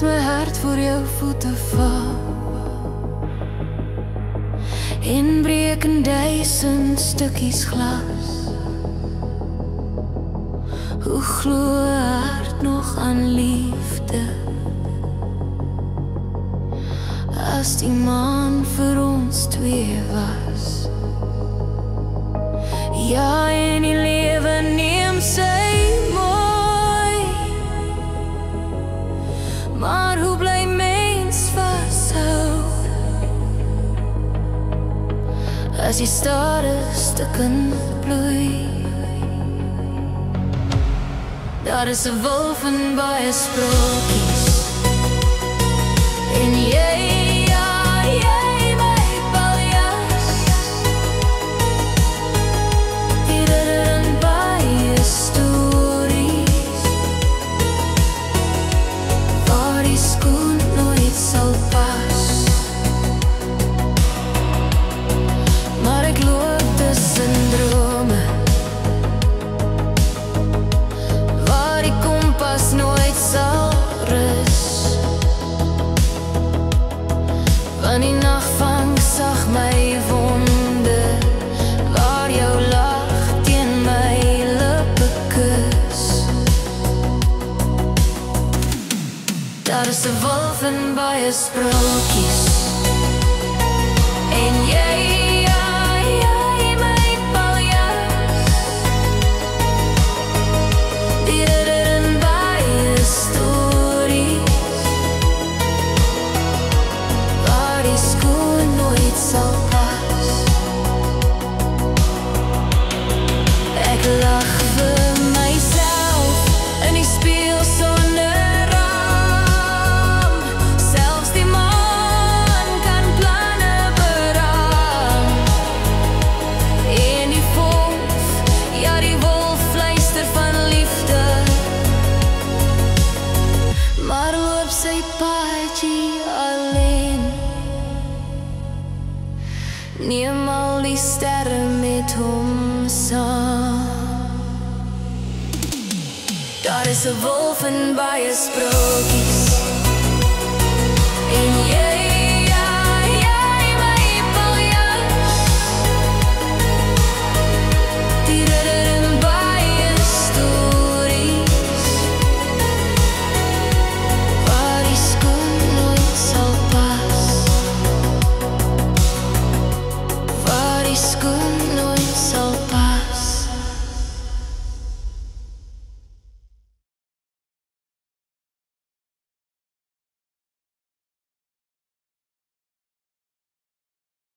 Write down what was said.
as my hart voor jou voete val en breek in 1000 stukkies glas. Hoe glo 'n hart nog aan liefde as die maan vir ons twee was? Ja, en die lewe neem sy mooi, maar hoe bly mens vashou as die stare stukken bloei? Daar is 'n wolf in baie sprokies en jy, ja, jy my paljas. Dit in baie stories waar die skoen nooit sal pas, maar ek loop tussen drome nooit sal rus. Van die nacht vang sag my wonde, waar jou lach teen my lippe kus. Daar is 'n wolf in baie sprokies en jy, ja, jy my paljas. Ek lach vir myself in die spieël sonder raam. Selfs die maan kan planne beraam. En die wolf, ja die wolf fluister van liefde, maar loop sy paadjie alleen. Neem al die sterre met hom saam. Daar is 'n wolf in baie sprokies en jy, ja, jy my paljas. Die ridder in baie stories waar die skoen nooit sal pas, waar die skoen